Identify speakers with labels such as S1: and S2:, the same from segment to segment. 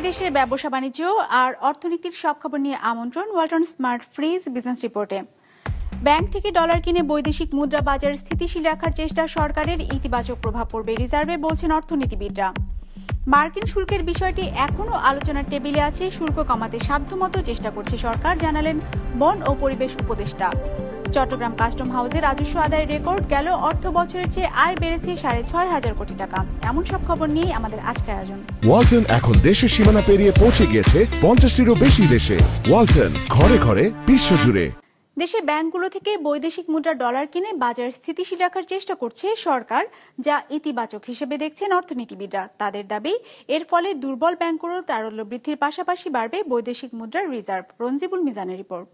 S1: বিদেশের ব্যবসা বাণিজ্য আর অর্থনীতির সব খবর নিয়ে আমন্ত্রণ ওয়ালটন স্মার্ট ফ্রিজ বিজনেস রিপোর্টে। ব্যাংক থেকে ডলার কিনে বৈদেশিক মুদ্রা বাজার স্থিতিশীল রাখার চেষ্টা সরকারের ইতিবাচক প্রভাব পড়বে রিজার্ভে বলছেন অর্থনীতিবিদরা। মার্কিন শুল্কের বিষয়টি এখনও আলোচনার টেবিলে আছে, শুল্ক কমাতে সাধ্যমতো চেষ্টা করছে সরকার, জানালেন বন ও পরিবেশ উপদেষ্টা। চট্টগ্রাম কাস্টম হাউসে রাজস্ব আদায়ের রেকর্ড, গেল অর্থ বছরের চেয়ে আয় বেড়েছে 6,500 কোটি টাকা। এমন সব খবর নিয়ে আমাদের আজকের আয়োজন।
S2: ওয়ালটন এখন দেশের সীমানা পেরিয়ে পৌঁছে গিয়েছে 50টিরও বেশি দেশে। ওয়ালটন, ঘরে ঘরে বিশ্বজুড়ে।
S1: দেশের ব্যাংকগুলো থেকে বৈদেশিক মুদ্রা ডলার কিনে বাজার স্থিতিশীল রাখার চেষ্টা করছে সরকার, যা ইতিবাচক হিসেবে দেখছেন অর্থনীতিবিদরা। তাদের দাবি, এর ফলে দুর্বল ব্যাংকগুলোর তারল্য বৃদ্ধির পাশাপাশি বাড়বে বৈদেশিক মুদ্রার রিজার্ভ। রঞ্জিবুল মিজানের রিপোর্ট।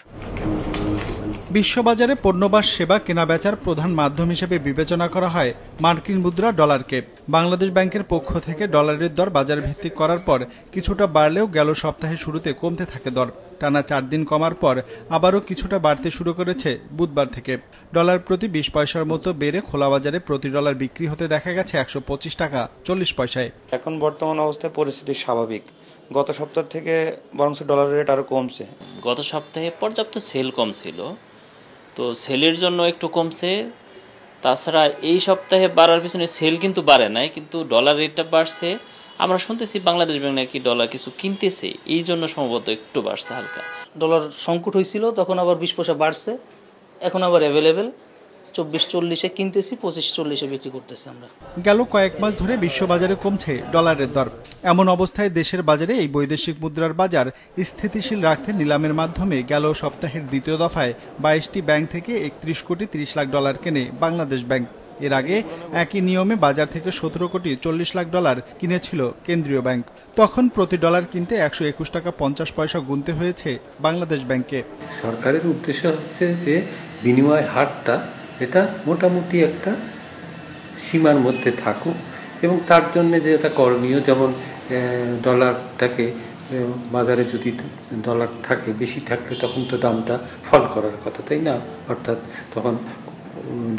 S3: বিশ্ববাজারে পণ্য বা সেবা কেনাবেচার প্রধান মাধ্যম হিসেবে বিবেচনা করা হয় মার্কিন মুদ্রা ডলারকে। বাংলাদেশ ব্যাংকের পক্ষ থেকে ডলারের দর বাজার ভিত্তিক করার পর কিছুটা বাড়লেও গেল সপ্তাহের শুরুতে কমতে থাকে দর। টানা 4 দিন কমার পর আবারও কিছুটা বাড়তে শুরু করেছে বুধবার থেকে। ডলার প্রতি 20 পয়সার মতো বেড়ে খোলা বাজারে প্রতি ডলার বিক্রি হতে দেখা গেছে 125 টাকা 40 পয়সায়।
S4: এখন বর্তমান অবস্থায় পরিস্থিতি স্বাভাবিক। গত সপ্তাহ থেকে বরং ডলারের রেট আরো কমছে।
S5: গত সপ্তাহে পর্যাপ্ত সেল কম ছিল, তো সেলের জন্য একটু কমছে। তাছাড়া এই সপ্তাহে বাড়ার পিছনে সেল কিন্তু বাড়ে নাই, কিন্তু ডলার রেটটা বাড়ছে। আমরা শুনতেছি বাংলাদেশ ব্যাংক নাকি ডলার কিছু কিনতেছে, এই জন্য সম্ভবত একটু বাড়ছে হালকা।
S6: ডলার সংকট হয়েছিল, তখন আবার 20 পয়সা বাড়ছে, এখন আবার অ্যাভেলেবেল 24-40-এ কিনতেছি, 25-40-এ বিক্রি করতেছি আমরা।
S3: গেল কয়েক মাস ধরে বিশ্ববাজারে কমছে ডলারের দর। এমন অবস্থায় দেশের বাজারে এই বৈদেশিক মুদ্রার বাজার স্থিতিশীল রাখতে নিলামের মাধ্যমে গেল সপ্তাহের দ্বিতীয় দফায় 22টি ব্যাংক থেকে 31 কোটি 30 লাখ ডলার কেনে বাংলাদেশ ব্যাংক। এর আগে একই নিয়মে বাজার থেকে 17 কোটি 40 লাখ ডলার কিনেছিল কেন্দ্রীয় ব্যাংক। তখন প্রতি ডলার কিনতে 121 টাকা 50 পয়সা গুনতে হয়েছে বাংলাদেশ ব্যাংকে।
S7: সরকারের উদ্দেশ্য হচ্ছে যে বিনিময় হারটা এটা মোটামুটি একটা সীমার মধ্যে থাকুক, এবং তার জন্য যে এটা করণীয়, যেমন ডলারটাকে বাজারে যদি ডলার থাকে বেশি থাকলে তখন তো দামটা ফল করার কথা, তাই না? অর্থাৎ তখন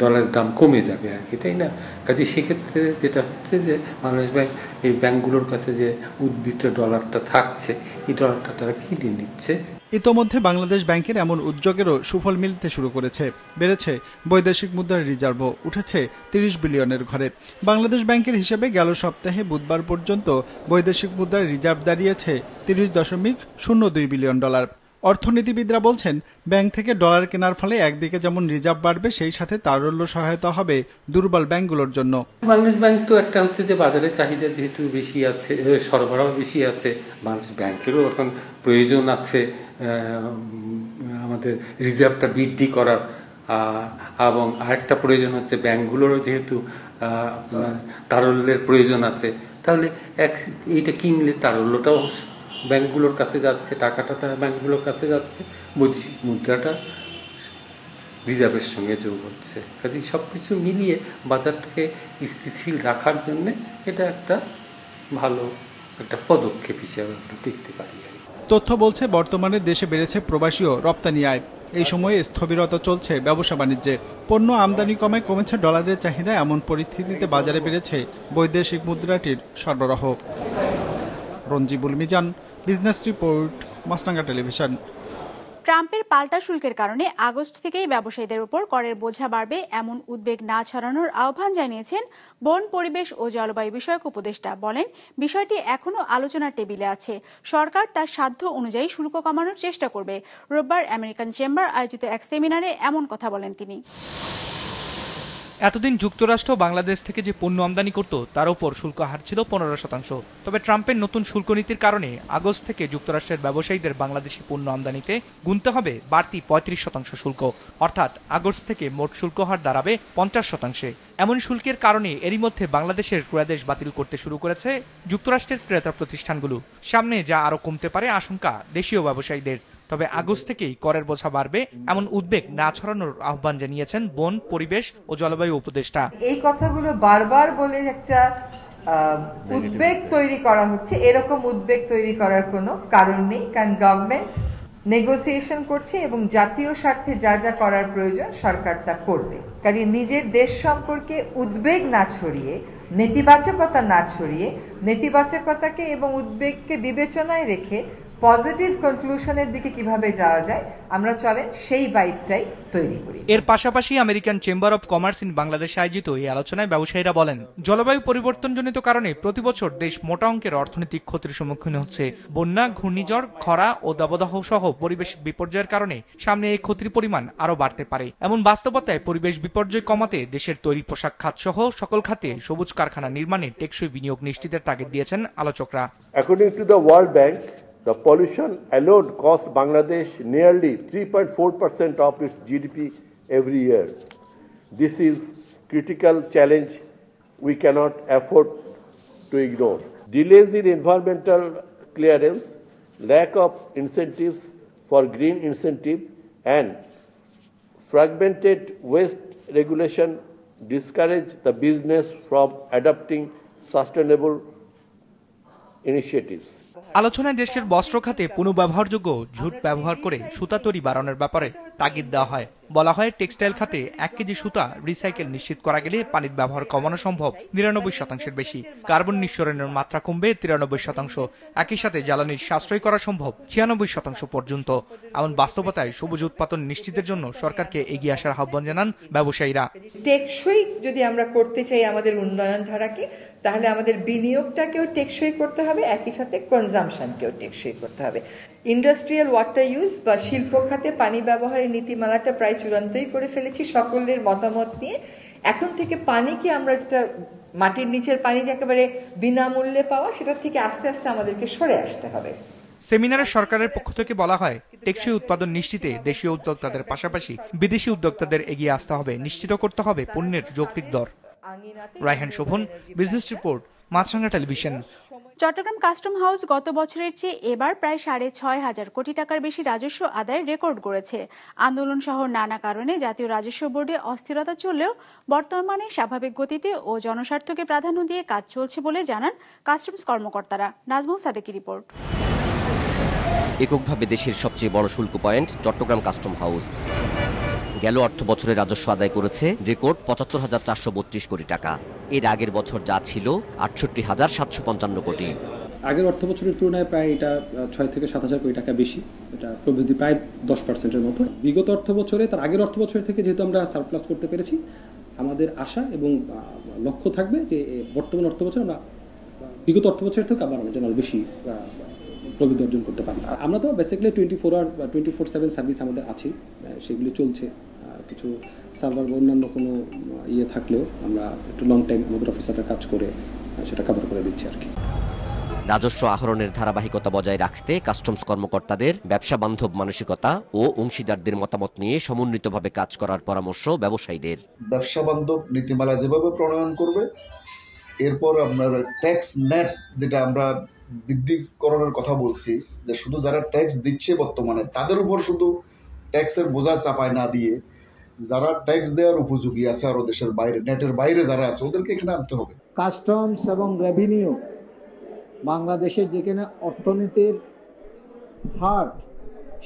S7: ডলারের দাম কমে যাবে আর কি, তাই না? কাজে সেক্ষেত্রে যেটা হচ্ছে যে বাংলাদেশ ব্যাংক এই ব্যাংকগুলোর কাছে যে উদ্বৃত্ত ডলারটা থাকছে, এই ডলারটা তারা কিনে নিচ্ছে।
S3: ইতোমধ্যে বাংলাদেশ ব্যাংকের এমন উদ্যোগেরও সুফল মিলতে শুরু করেছে। বেড়েছে বৈদেশিক মুদ্রার রিজার্ভও, উঠেছে 30 বিলিয়নের ঘরে। বাংলাদেশ ব্যাংকের হিসেবে গেল সপ্তাহে বুধবার পর্যন্ত বৈদেশিক মুদ্রার রিজার্ভ দাঁড়িয়েছে 30.02 বিলিয়ন ডলার। অর্থনীতিবিদরা বলছেন, ব্যাংক থেকে ডলার কেনার ফলে একদিকে যেমন রিজার্ভ বাড়বে, সেই সাথে তারল্য সহায়তা হবে দুর্বল ব্যাংকগুলোর জন্য।
S7: বাংলাদেশ ব্যাংক তো একটা হচ্ছে যে বাজারে চাহিদা যেহেতু বেশি আছে, সরবরাহ বেশি আছে, বাংলাদেশ ব্যাংকেরও এখন প্রয়োজন আছে আমাদের রিজার্ভটা বৃদ্ধি করার, এবং আরেকটা প্রয়োজন হচ্ছে ব্যাংকগুলোরও যেহেতু তারল্যের প্রয়োজন আছে, তাহলে এইটা কিনলে তারল্যটাও ব্যাংকগুলোর কাছে যাচ্ছে, টাকাটা ব্যাংকগুলোর কাছে যাচ্ছে, বৈদেশিক মুদ্রাটা রিজার্ভের সঙ্গে যোগ হচ্ছে। কাজে সব কিছু মিলিয়ে বাজারটাকে স্থিতিশীল রাখার জন্য এটা একটা ভালো একটা পদক্ষেপ হিসেবে আমরা দেখতে পারি।
S3: তথ্য বলছে, বর্তমানে দেশে বেড়েছে প্রবাসী ও রপ্তানি আয়। এই সময়ে স্থবিরতা চলছে ব্যবসা বাণিজ্যে। পণ্য আমদানি কমেছে ডলারের চাহিদা। এমন পরিস্থিতিতে বাজারে বেড়েছে বৈদেশিক মুদ্রাটির সরবরাহ। রঞ্জিবুল মিজান, বিজনেস রিপোর্ট, মাছরাঙা টেলিভিশন।
S1: ট্রাম্পের পাল্টা শুল্কের কারণে আগস্ট থেকেই ব্যবসায়ীদের উপর করের বোঝা বাড়বে, এমন উদ্বেগ না ছড়ানোর আহ্বান জানিয়েছেন বন, পরিবেশ ও জলবায়ু বিষয়ক উপদেষ্টা। বলেন, বিষয়টি এখনও আলোচনার টেবিলে আছে, সরকার তার সাধ্য অনুযায়ী শুল্ক কমানোর চেষ্টা করবে। রোববার আমেরিকান চেম্বার আয়োজিত এক সেমিনারে এমন কথা বলেন তিনি।
S8: এতদিন যুক্তরাষ্ট্র বাংলাদেশ থেকে যে পণ্য আমদানি করত তার উপর শুল্ক হার ছিল 15%। তবে ট্রাম্পের নতুন শুল্ক নীতির কারণে আগস্ট থেকে যুক্তরাষ্ট্রের ব্যবসায়ীদের বাংলাদেশি পণ্য আমদানিতে গুনতে হবে বাড়তি 35% শুল্ক। অর্থাৎ আগস্ট থেকে মোট শুল্ক হার দাঁড়াবে 50%। এমন শুল্কের কারণে এরই মধ্যে বাংলাদেশের ক্রয়াদেশ বাতিল করতে শুরু করেছে যুক্তরাষ্ট্রের ক্রেতা প্রতিষ্ঠানগুলো। সামনে যা আরো কমতে পারে আশঙ্কা দেশীয় ব্যবসায়ীদের। তবে আগস্ট থেকেই করের বোঝা বাড়বে, এমন উদ্বেগ না ছড়ানোর আহ্বান জানিয়েছেন বন, পরিবেশ ও জলবায়ু উপদেষ্টা।
S9: এই কথাগুলো বারবার বলে একটা উদ্বেগ তৈরি করা হচ্ছে, এরকম উদ্বেগ তৈরি করার কোনো কারণ নেই, কারণ গভর্নমেন্ট নেগোসিয়েশন করছে এবং জাতীয় স্বার্থে যা যা করার প্রয়োজন সরকার তা করবে। কাজে নিজের দেশ সম্পর্কে উদ্বেগ না ছড়িয়ে নেতিবাচকতা না ছড়িয়ে নেতিবাচকতাকে এবং উদ্বেগকে বিবেচনায় রেখে পজিটিভ কনক্লুশনের দিকে কিভাবে যাওয়া যায় আমরা চলেন সেই ভাইবটাই তৈরি করি।
S8: এর পাশাপাশি American chamber of commerce in Bangladesh আয়োজিত এই আলোচনায় ব্যবসায়ীরা বলেন, জলবায়ু পরিবর্তনজনিত কারণে প্রতি বছর দেশ মোটা অঙ্কের অর্থনৈতিক ক্ষতির সম্মুখীন হচ্ছে। বন্যা, ঘূর্ণিঝড়, খরা ও দাবদাহ সহ পরিবেশ বিপর্যয়ের কারণে সামনে এই ক্ষতির পরিমাণ আরও বাড়তে পারে। এমন বাস্তবতায় পরিবেশ বিপর্যয় কমাতে দেশের তৈরি পোশাক খাত সহ সকল খাতে সবুজ কারখানা নির্মাণে টেকসই বিনিয়োগ নিশ্চিতের তাগিদ দিয়েছেন আলোচকরা।
S10: According to the World Bank, the pollution alone cost Bangladesh nearly 3.4% of its GDP every year. This is critical challenge we cannot afford to ignore. Delays in environmental clearance, lack of incentives for green incentive, and fragmented waste regulation discourage the business from adopting sustainable initiatives.
S8: আলোচনায় দেশের বস্ত্র খাতে পুনঃব্যবহারযোগ্য ঝুট ব্যবহার করে সুতা তৈরি বাড়ানোর ব্যাপারে তাগিদ দেওয়া হয়। বলা হয়, টেক্সটাইল খাতে 1 কেজি সুতা রিসাইকেল নিশ্চিত করা গেলে পানির ব্যবহার কমানো সম্ভব 99% বেশি, কার্বন নিঃসরণের মাত্রা কমবে 93%, একই সাথে জ্বালানির সাশ্রয় করা সম্ভব 96% পর্যন্ত। এমন বাস্তবতায় সবুজ উৎপাদন নিশ্চিতের জন্য সরকারকে এগিয়ে আসার আহ্বান জানান ব্যবসায়ীরা।
S9: টেকসই যদি আমরা করতে চাই আমাদের উন্নয়ন ধারাকে, তাহলে আমাদের বিনিয়োগটাকেও টেকসই করতে হবে, একই সাথে কনজাম্পশনকেও টেকসই করতে হবে। ইন্ডাস্ট্রিয়াল ওয়াটার ইউজ বা শিল্প খাতে পানি ব্যবহারের নীতিমালাটা প্রায় চূড়ান্তই করে ফেলেছি সকলের মতামত নিয়ে। এখন থেকে পানিকে আমরা যেটা মাটির নিচের পানি যে একেবারে বিনামূল্যে পাওয়া, সেটা থেকে আস্তে আস্তে আমাদেরকে সরে আসতে হবে।
S8: সেমিনারে সরকারের পক্ষ থেকে বলা হয়, টেকসই উৎপাদন নিশ্চিতে দেশীয় উদ্যোক্তাদের পাশাপাশি বিদেশি উদ্যোক্তাদের এগিয়ে আসতে হবে, নিশ্চিত করতে হবে পণ্যের যৌক্তিক দর। রায়হান শোভন, বিজনেস রিপোর্ট, মাছরাঙা টেলিভিশন।
S1: চট্টগ্রাম কাস্টম হাউস গত বছরের চেয়ে এবার প্রায় 6,500 কোটি টাকার বেশি রাজস্ব আদায়ের রেকর্ড গড়েছে। আন্দোলন সহ নানা কারণে জাতীয় রাজস্ব বোর্ডে অস্থিরতা চললেও বর্তমানে স্বাভাবিক গতিতে ও জনস্বার্থকে প্রাধান্য দিয়ে কাজ চলছে বলে জানান কাস্টমস কর্মকর্তারা। নাজমুল সাদেকের রিপোর্ট।
S11: এককভাবে দেশের সবচেয়ে বড় শুল্ক পয়েন্ট চট্টগ্রাম কাস্টম হাউস গেল অর্থ বছরে রাজস্ব আদায় করেছে রেকর্ড ৭৫,৪৩২ কোটি টাকা। এর আগের বছর যা ছিল ৬৮,৭৫৫ কোটি।
S12: আগের অর্থ বছরের তুলনায় প্রায় এটা ৬ থেকে ৭,০০০ কোটি টাকা বেশি, এটা প্রবৃদ্ধি প্রায় 10%-এর মতো। বিগত অর্থ বছরে তার আগের অর্থ বছর থেকে যেহেতু আমরা সারপ্লাস করতে পেরেছি, আমাদের আশা এবং লক্ষ্য থাকবে যে বর্তমান অর্থ বছর আমরা বিগত অর্থ বছরের থেকে আবার যেন বেশি প্রবৃদ্ধি অর্জন করতে পারি। আমরা তো বেসিক্যালি 24/7 সার্ভিস আমাদের আছে, সেগুলি চলছে। কিছু সার্ভার বা অন্যান্য কোনো ইয়ে থাকলেও আমরা একটু লং টাইম আমাদের অফিসাররা কাজ করে সেটা কভার করে দিচ্ছি আর কি।
S11: রাজস্ব আহরণের ধারাবাহিকতা বজায় রাখতে কাস্টমস কর্মকর্তাদের ব্যবসা বান্ধব মানসিকতা ও অংশীদারদের মতামত নিয়ে সমন্বিতভাবে কাজ করার পরামর্শ ব্যবসায়ীদের।
S13: ব্যবসা বান্ধব নীতিমালা যেভাবে প্রণয়ন করবে, এরপর আপনার ট্যাক্স নেট যেটা আমরা বৃদ্ধিকরণের কথা বলছি, যে শুধু যারা ট্যাক্স দিচ্ছে বর্তমানে তাদের উপর শুধু ট্যাক্সের বোঝা চাপায় না দিয়ে যারা ট্যাক্স দেওয়ার উপযোগী আছে আরও দেশের বাইরে, নেটের বাইরে যারা আছে ওদেরকে এখানে আনতে হবে।
S14: কাস্টমস এবং রেভিনিউ বাংলাদেশের যেখানে অর্থনীতির হার্ট,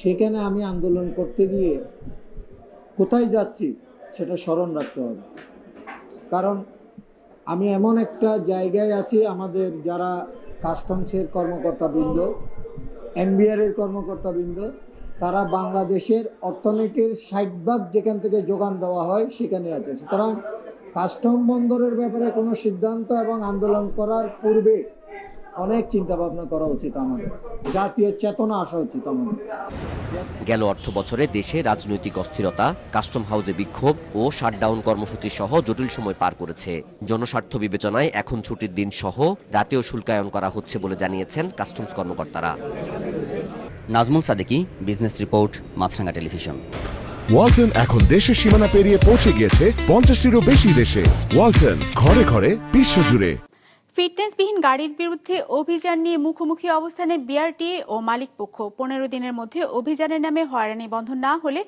S14: সেখানে আমি আন্দোলন করতে গিয়ে কোথায় যাচ্ছি সেটা স্মরণ রাখতে হবে। কারণ আমি এমন একটা জায়গায় আছি, আমাদের যারা কাস্টমসের কর্মকর্তাবৃন্দ, এনবিআর এর কর্মকর্তাবৃন্দ, তারা বাংলাদেশের অর্থনীতির 60% যেখান থেকে যোগান দেওয়া হয় সেখানে আছে। সুতরাং কাস্টম বন্দরের ব্যাপারে কোনো সিদ্ধান্ত এবং আন্দোলন করার পূর্বে অনেক চিন্তা ভাবনা করা উচিত, আমাদের জাতীয় চেতনা আসা উচিত আমাদের।
S11: গেল অর্থ বছরে দেশে রাজনৈতিক অস্থিরতা, কাস্টম হাউসে বিক্ষোভ ও শাটডাউন কর্মসূচি সহ জটিল সময় পার করেছে। জনস্বার্থ বিবেচনায় এখন ছুটির দিন সহ রাতেও শুল্কায়ন করা হচ্ছে বলে জানিয়েছেন কাস্টমস কর্মকর্তারা।
S15: নাজমুল সাদেকি, বিজনেস রিপোর্ট, মাছরাঙা টেলিভিশন।
S2: ওয়ালটন এখন দেশের সীমানা পেরিয়ে পৌঁছে গিয়েছে 50টিরও বেশি দেশে। ওয়ালটন, ঘরে ঘরে, বিশ্বজুড়ে।
S1: ফিটনেসবিহীন গাড়ির বিরুদ্ধে অভিযান নিয়ে মুখোমুখি অবস্থানে বিআরটিএ ও মালিকপক্ষ। 15 দিনের মধ্যে অভিযানের নামে হয়রানি বন্ধ না হলে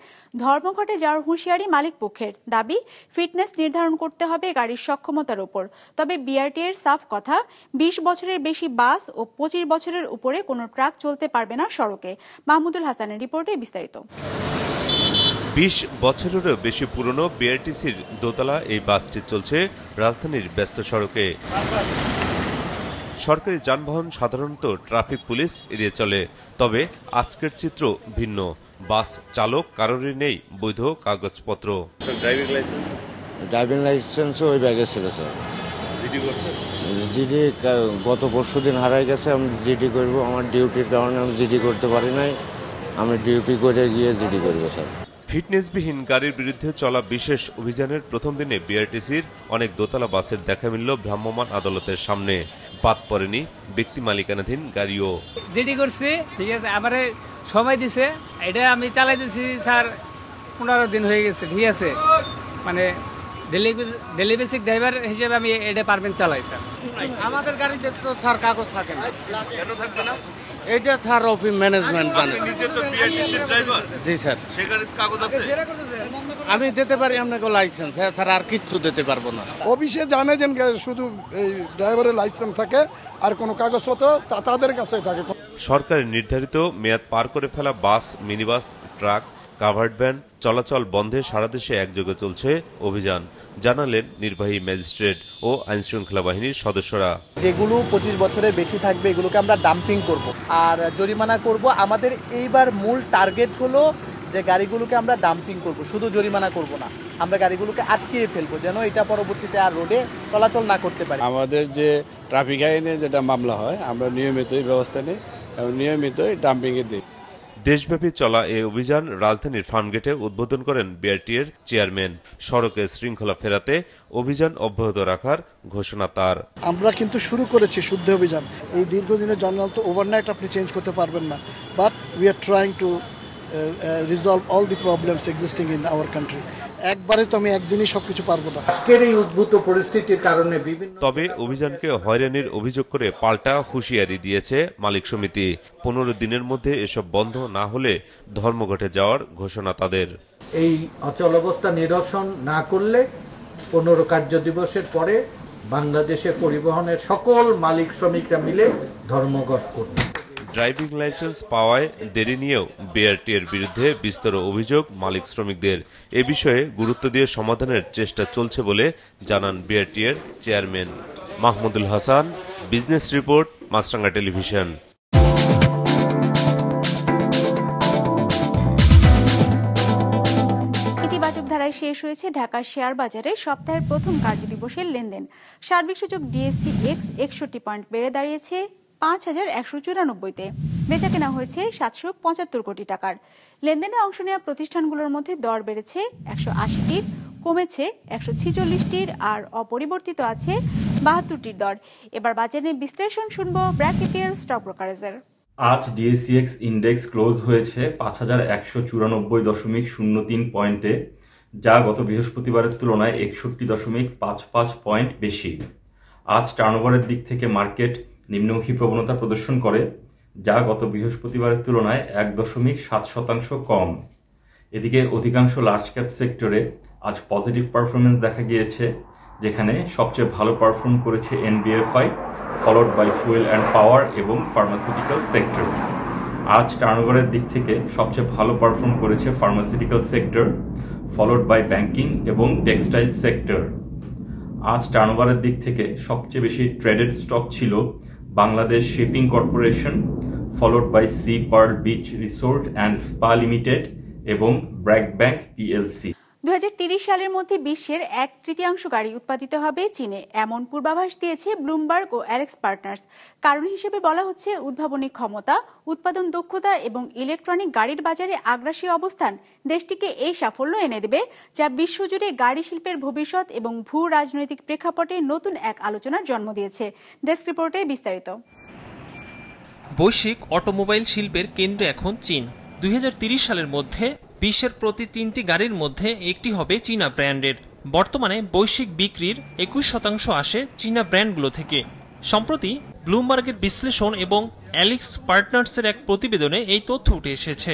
S1: ধর্মঘটে যাওয়ার হুঁশিয়ারি মালিকপক্ষের। দাবি, ফিটনেস নির্ধারণ করতে হবে গাড়ির সক্ষমতার উপর। তবে বিআরটিএর সাফ কথা, 20 বছরের বেশি বাস ও 25 বছরের উপরে কোনো ট্রাক চলতে পারবে না সড়কে। মাহমুদুল হাসানের রিপোর্টে বিস্তারিত।
S16: 20 বছরেরও বেশি পুরনো বিআরটিসির দোতলা এই বাসটি চলছে রাজধানীর ব্যস্ত সড়কে। সরকারি যানবাহন সাধারণত ট্রাফিক পুলিশ এড়িয়ে চলে, তবে আজকের চিত্র ভিন্ন। বাস চালক কারোরই নেই বৈধ কাগজপত্র।
S17: ড্রাইভিং লাইসেন্সও ওই ব্যাগে ছিল স্যার। জিডি গত পরশুদিন হারাই গেছে। আমি জিডি করবো, আমার ডিউটির কারণে আমি জিডি করতে পারি নাই। আমি ডিউটি করে গিয়ে জিডি করবো স্যার।
S16: ফিটনেসবিহীন গাড়ির বিরুদ্ধে চলা বিশেষ অভিযানের প্রথম দিনে বিআরটিসির অনেক দোতলা বাসের দেখা মিলল ভ্রাম্যমাণ আদালতের সামনে। বাদ পড়েনি ব্যক্তি মালিকানাধীন গাড়িও।
S18: জিডি করছি, ঠিক আছে, আমারে সময় দিছে, এটা আমি চালাইতেছি স্যার 15 দিন হয়ে গেছে, ঠিক আছে। মানে ডেলি বেসিক ড্রাইভার হিসেবে আমি এটা পারমিট চালাই স্যার।
S19: আমাদের গাড়িতে তো স্যার কাগজ থাকে না। কেন থাকবে না? এটা স্যার অফিস ম্যানেজমেন্ট জানে। জি স্যার।
S16: কাগজ আছে?
S19: আমি দিতে পারি আপনাকে লাইসেন্স, হ্যাঁ স্যার, আর কিচ্ছু দিতে পারবো না।
S20: অফিসে জানে যে শুধু এই ড্রাইভারের লাইসেন্স থাকে, আর কোনো কাগজপত্র তাদের কাছে থাকে।
S16: সরকারের নির্ধারিত মেয়াদ পার করে ফেলা বাস, মিনিবাস, ট্রাক, কাভার্ড ভ্যান চলাচল বন্ধে সারা দেশে একযোগে চলছে অভিযান, জানালেন নির্বাহী ম্যাজিস্ট্রেট ও আইনশৃঙ্খলা বাহিনীর সদস্যরা।
S21: যেগুলো 25 বছরের বেশি থাকবে এগুলোকে আমরা ডাম্পিং করব আর জরিমানা করব। আমাদের এইবার মূল টার্গেট হলো যে গাড়িগুলোকে আমরা ডাম্পিং করব, শুধু জরিমানা করব না, আমরা গাড়িগুলোকে আটকিয়ে ফেলবো যেন এটা পরবর্তীতে আর রোডে চলাচল না করতে পারে।
S22: আমাদের যে ট্রাফিক আইনে যেটা মামলা হয় আমরা নিয়মিতই ব্যবস্থা নিই এবং নিয়মিতই ডাম্পিংয়ে দিই।
S16: দেশব্যাপী চলা এই অভিযান রাজধানীর ফার্মগেটে উদ্বোধন করেন বিআরটিএর চেয়ারম্যান। সড়কে শৃঙ্খলা ফেরাতে অভিযান অব্যাহত রাখার ঘোষণা তার।
S20: আমরা কিন্তু শুরু করেছি শুদ্ধ অভিযান। এই দীর্ঘদিনের জঞ্জাল তো ওভারনাইট আপনি চেঞ্জ করতে পারবেন না, but we are trying to resolve all the problems existing in our country. একবারে তো আমি একদিনই সবকিছু পারবো না। আজকের এই উদ্ভূত পরিস্থিতির কারণে
S16: তবে অভিযানকে হয়রানির অভিযোগ করে পাল্টা হুঁশিয়ারি দিয়েছে মালিক সমিতি। 15 দিনের মধ্যে এসব বন্ধ না হলে ধর্মঘটে যাওয়ার ঘোষণা তাদের।
S14: এই অচল অবস্থা নিরসন না করলে 15 কার্য দিবসের পরে বাংলাদেশের পরিবহনের সকল মালিক শ্রমিকরা মিলে ধর্মঘট করবে।
S16: ড্রাইভিং লাইসেন্স পাওয়ায় দেরি নিয়েও বিআরটিএর বিরুদ্ধে বিস্তর অভিযোগ মালিক শ্রমিকদের। এ বিষয়ে গুরুত্ব দিয়ে সমাধানের চেষ্টা চলছে বলে জানান বিআরটিএর chairman. Mahmudul Hasan, business report, Maasranga television.
S1: ইতিবাচক ধারায় শেষ হয়েছে ঢাকার শেয়ার বাজারে সপ্তাহের প্রথম কার্যদিবসের লেনদেন। সার্বিক সূচক ডিএসসি এক্স 61 পয়েন্ট বেড়ে দাঁড়িয়েছে ৫,১৯৪তে। বেচা কেনা হয়েছে ৭৭৫ কোটি টাকার। লেনদেনে অংশ নেওয়া প্রতিষ্ঠানগুলোর মধ্যে দর বেড়েছে ১৮০টির, কমেছে ১৪৬টির, আর অপরিবর্তিত আছে ৭২টির দর। এবার বাজারে বিশ্লেষণ শুনবো ব্র্যাক এপিএল স্টক ব্রোকারেজের।
S23: আজ ডিএসসিএক্স ইন্ডেক্স ক্লোজ হয়েছে ৫,১৯৪.০৩ পয়েন্টে, যা গত বৃহস্পতিবারের তুলনায় ৬১.৫৫ পয়েন্ট বেশি। আজ টার্নওভারের দিক থেকে মার্কেট নিম্নমুখী প্রবণতা প্রদর্শন করে, যা গত বৃহস্পতিবারের তুলনায় ১.৭% কম। এদিকে অধিকাংশ লার্জ ক্যাপ সেক্টরে আজ পজিটিভ পারফরমেন্স দেখা গিয়েছে, যেখানে সবচেয়ে ভালো পারফর্ম করেছে NBFI, followed by fuel and power এবং ফার্মাসিউটিক্যাল সেক্টর। আজ টার্নওভারের দিক থেকে সবচেয়ে ভালো পারফর্ম করেছে pharmaceutical sector, followed by banking এবং টেক্সটাইল সেক্টর। আজ টার্নওভারের দিক থেকে সবচেয়ে বেশি ট্রেডেড স্টক ছিল Bangladesh shipping corporation, followed by Sea Pearl Beach Resort and Spa Limited এবং ব্র্যাক ব্যাংক পিএলসি।
S1: 2030 সালের মধ্যে বিশ্বের 1/3 গাড়ি উৎপাদিত হবে চীনে, এমন পূর্বাভাস দিয়েছে ব্লুমবার্গ ও অ্যালেক্স পার্টনার্স। কারণ হিসেবে বলা হচ্ছে উদ্ভাবনী ক্ষমতা, উৎপাদন দক্ষতা এবং ইলেকট্রনিক গাড়ির বাজারে আগ্রাসী অবস্থান দেশটিকে এই সাফল্য এনে দেবে, যা বিশ্বজুড়ে গাড়ি শিল্পের ভবিষ্যৎ এবং ভূ রাজনৈতিক প্রেক্ষাপটে নতুন এক আলোচনার জন্ম দিয়েছে। ডেস্ক রিপোর্টে বিস্তারিত।
S24: বৈশ্বিক অটোমোবাইল শিল্পের কেন্দ্রে এখন চীন। 2030 সালের মধ্যে বিশ্বের প্রতি 3টি গাড়ির মধ্যে একটি হবে চীনা ব্র্যান্ডের। বর্তমানে বৈশ্বিক বিক্রির 21% আসে চীনা ব্র্যান্ডগুলো থেকে। সম্প্রতি ব্লুমবার্গের বিশ্লেষণ এবং অ্যালেক্স পার্টনার্সের এক প্রতিবেদনে এই তথ্য উঠে এসেছে।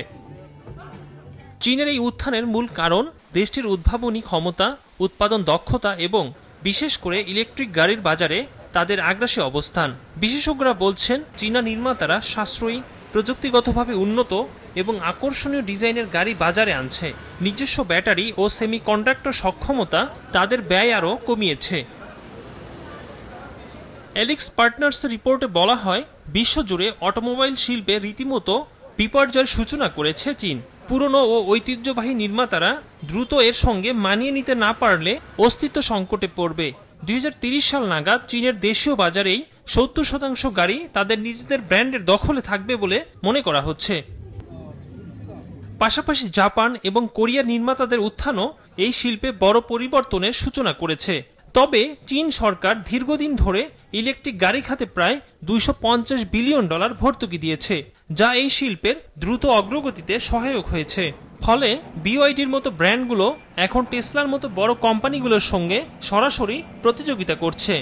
S24: চীনের এই উত্থানের মূল কারণ দেশটির উদ্ভাবনী ক্ষমতা, উৎপাদন দক্ষতা এবং বিশেষ করে ইলেকট্রিক গাড়ির বাজারে তাদের আগ্রাসী অবস্থান। বিশেষজ্ঞরা বলছেন চীনা নির্মাতারা সাশ্রয়ী, প্রযুক্তিগতভাবে উন্নত এবং আকর্ষণীয় ডিজাইনের গাড়ি বাজারে আনছে। নিজস্ব ব্যাটারি ও সেমিকন্ডাক্টর সক্ষমতা তাদের ব্যয় আরও কমিয়েছে। এলিক্স পার্টনার্সের রিপোর্টে বলা হয়, বিশ্বজুড়ে অটোমোবাইল শিল্পে রীতিমতো বিপর্যয়ের সূচনা করেছে চীন। পুরনো ও ঐতিহ্যবাহী নির্মাতারা দ্রুত এর সঙ্গে মানিয়ে নিতে না পারলে অস্তিত্ব সংকটে পড়বে। 2030 সাল নাগাদ চীনের দেশীয় বাজারেই 70% গাড়ি তাদের নিজেদের ব্র্যান্ডের দখলে থাকবে বলে মনে করা হচ্ছে। পাশাপাশি জাপান এবং কোরিয়ার নির্মাতাদের উত্থানও এই শিল্পে বড় পরিবর্তনের সূচনা করেছে। তবে চীন সরকার দীর্ঘদিন ধরে ইলেকট্রিক গাড়ি খাতে প্রায় $250 বিলিয়ন ভর্তুকি দিয়েছে, যা এই শিল্পের দ্রুত অগ্রগতিতে সহায়ক হয়েছে। ফলে বিওয়াইডির মতো ব্র্যান্ডগুলো এখন টেসলার মতো বড় কোম্পানিগুলোর সঙ্গে সরাসরি প্রতিযোগিতা করছে।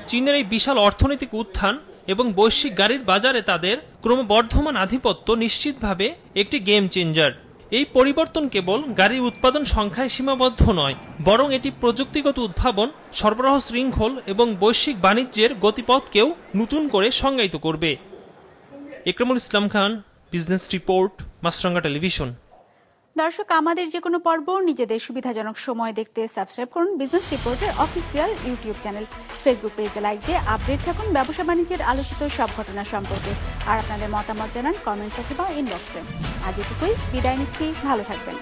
S24: চীনের এই বিশাল অর্থনৈতিক উত্থান এবং বৈশ্বিক গাড়ির বাজারে তাদের ক্রমবর্ধমান আধিপত্য নিশ্চিতভাবে একটি গেম চেঞ্জার। এই পরিবর্তন কেবল গাড়ির উৎপাদন সংখ্যায় সীমাবদ্ধ নয়, বরং এটি প্রযুক্তিগত উদ্ভাবন, সরবরাহ শৃঙ্খল এবং বৈশ্বিক বাণিজ্যের গতিপথকেও নতুন করে সংজ্ঞায়িত করবে। Ikramul Islam Khan, business report, Maasranga television.
S1: দর্শক, আমাদের যে কোনো পর্ব নিজেদের সুবিধাজনক সময় দেখতে সাবস্ক্রাইব করুন বিজনেস রিপোর্টের অফিসিয়াল ইউটিউব চ্যানেল। ফেসবুক পেজে লাইক দিয়ে আপডেট থাকুন ব্যবসা বাণিজ্যের আলোচিত সব ঘটনা সম্পর্কে। আর আপনাদের মতামত জানান কমেন্টস অথবা ইনবক্সে। আজ এটুকুই, বিদায় নিচ্ছি, ভালো থাকবেন।